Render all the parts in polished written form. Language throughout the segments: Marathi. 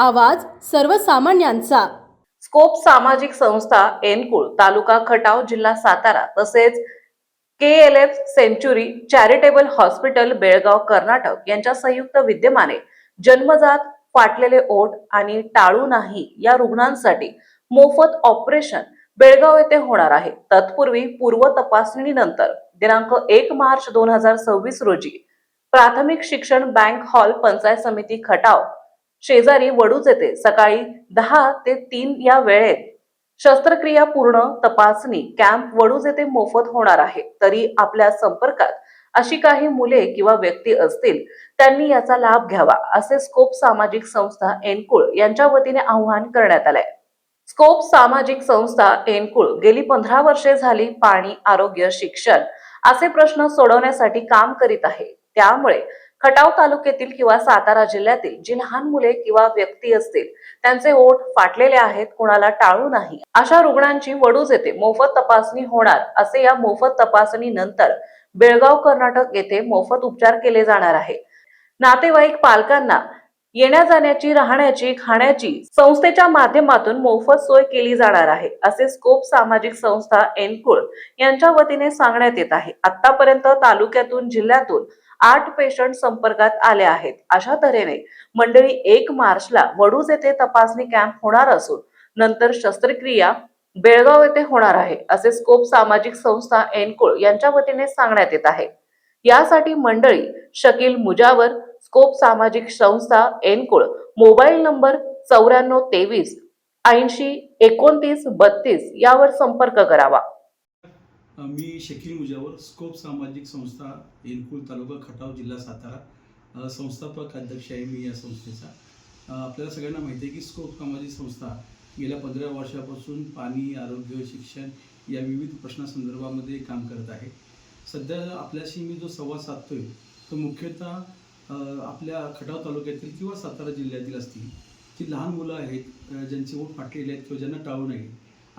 आवाज सर्वसामान्यांचा। स्कोप सामाजिक संस्था एनकुळ, तालुका खटाव, जिल्हा सातारा तसेच KLF century charitable hospital Belgaum Karnataka यांच्या संयुक्त विद्यमाने जन्मजात फाटलेले ओठ आणि टाळू नाही या रुग्णांसाठी मोफत ऑपरेशन बेळगाव येथे होणार आहे। तत्पूर्वी पूर्व तपासणीनंतर दिनांक 1 मार्च 2026 रोजी प्राथमिक शिक्षण बँक हॉल पंचायत समिती खटाव शेजारी वडूज येथे सकाळी 10 ते 3 या वेळेत शस्त्रक्रिया पूर्ण तपासणी कॅम्प वडूज येथे मोफत होणार आहे। तरी आपल्या संपर्कात अशी काही मुले किंवा व्यक्ती असतील त्यांनी याचा लाभ घ्यावा असे स्कोप सामाजिक संस्था एनकुळ यांच्या वतीने आवाहन करण्यात आले। स्कोप सामाजिक संस्था एनकुळ गेली 15 वर्षे झाली पाणी, आरोग्य, शिक्षण असे प्रश्न सोडवण्यासाठी काम करीत आहे। त्यामुळे खटाव तालुक्यातील किंवा सातारा जिल्ह्यातील जी लहान मुले किंवा व्यक्ती असतील त्यांचे ओठ फाटलेले आहेत, कुणाला टाळू नाही, अशा रुग्णांची वडूज येथे मोफत तपासणी होणार असे। या मोफत तपासणीनंतर बेळगाव कर्नाटक येथे मोफत उपचार केले जाणार आहे। नातेवाईक पालकांना येण्या जाण्याची, राहण्याची, खाण्याची संस्थेच्या माध्यमातून मोफत सोय केली जाणार आहे असे स्कोप सामाजिक संस्था एनकुळ यांच्या वतीने सांगण्यात येत आहे। आतापर्यंत तालुक्यातून, जिल्ह्यातून 8 पेशंट संपर्कात आले आहेत। अशा तऱ्हेने मंडळी 1 मार्चला वडूज येथे तपासणी कॅम्प होणार असून नंतर शस्त्रक्रिया बेळगाव येथे होणार आहे असे स्कोप सामाजिक संस्था एनकुळ यांच्या वतीने सांगण्यात येत आहे। यासाठी मंडळी शकील मुजावर, स्कोप सामाजिक संस्था एनकुळ, मोबाईल नंबर 9423 80 29 32 यावर संपर्क करावा। मी शकील मुजावर, स्कोप सामाजिक संस्था एनकुळ, तालुका खटाव, जिल्हा सातारा, संस्थापक अध्यक्ष आहे मी या संस्थेचा। आपल्याला सगळ्यांना माहिती आहे की स्कोप सामाजिक संस्था गेल्या 15 वर्षापासून पाणी, आरोग्य, शिक्षण या विविध प्रश्नासंदर्भामध्ये काम करत आहे। सध्या आपल्याशी मी जो संवाद साधतोय तो मुख्यतः आपल्या खटाव तालुक्यातील किंवा सातारा जिल्ह्यातील असतील जी लहान मुलं आहेत, ज्यांचे ओठ फाटलेले आहेत किंवा ज्यांना टाळू नये,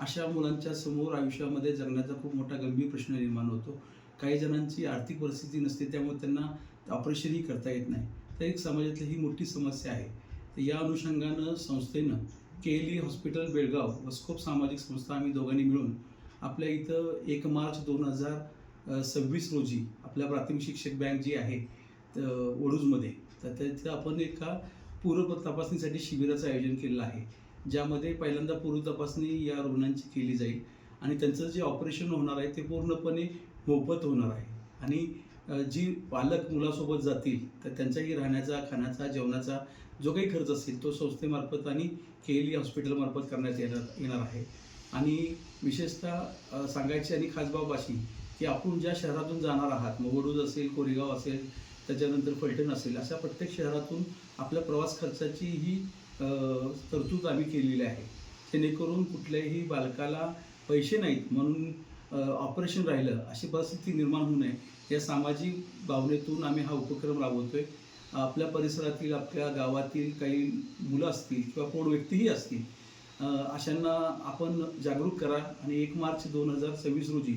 अशा मुलांच्या समोर आयुष्यामध्ये जगण्याचा खूप मोठा गंभीर प्रश्न निर्माण होतो। काही जणांची आर्थिक परिस्थिती नसते, त्यामुळे त्यांना ऑपरेशनही करता येत नाही। तर एक समाजातली ही मोठी समस्या आहे। तर या अनुषंगानं संस्थेनं KLE हॉस्पिटल बेळगाव व स्कोप सामाजिक संस्था आम्ही दोघांनी मिळून आपल्या इथं 1 मार्च 2026 रोजी आपल्या प्राथमिक शिक्षक बँक जी आहे वडूजमध्ये, तर तिथं आपण एका पूर्व तपासणीसाठी शिबिराचं आयोजन केलेलं आहे, ज्यामध्ये पहिल्यांदा पूर्व तपासणी या रुग्णांची केली जाईल आणि त्यांचं जे ऑपरेशन होणार आहे ते पूर्णपणे मोफत होणार आहे। आणि जी पालक मुलासोबत जातील तर त्यांचाही राहण्याचा, खाण्याचा, जेवणाचा जो काही खर्च असेल तो संस्थेमार्फत आणि KLE हॉस्पिटलमार्फत करण्यात येणार आहे। आणि विशेषतः सांगायची आणि खास बाब अशी की आपण ज्या शहरातून जाणार आहात, मग वडूज असेल, कोरेगाव असेल, त्याच्यानंतर फलटण असेल, अशा प्रत्येक शहरातून आपल्या प्रवास खर्चाची ही तरतूद आम्ही केलेली आहे, जेणेकरून कुठल्याही बालकाला पैसे नाहीत म्हणून ऑपरेशन राहिलं अशी परिस्थिती निर्माण होऊ नये या सामाजिक भावनेतून आम्ही हा उपक्रम राबवतोय। आपल्या परिसरातील, आपल्या गावातील काही मुलं असतील किंवा प्रौढ व्यक्तीही असतील, अशांना आपण जागरूक करा आणि 1 मार्च 2026 रोजी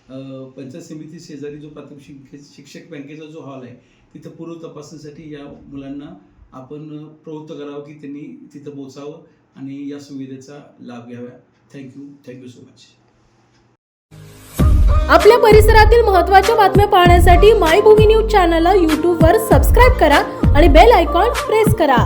पंचायत समिती शेजारी जो प्राथमिक शिक्षक बँकेचा जो हॉल आहे तिथं पूर्व तपासणीसाठी या मुलांना आपण प्रवृत्त करावं की त्यांनी तिथं पोहोचावं आणि या सुविधेचा लाभ घ्यावा। Thank you so much. आपल्या परिसरातील महत्त्वाच्या बातम्या पाहण्यासाठी मायभूमी न्यूज चॅनलला YouTube वर सबस्क्राइब करा आणि बेल आयकॉन प्रेस करा।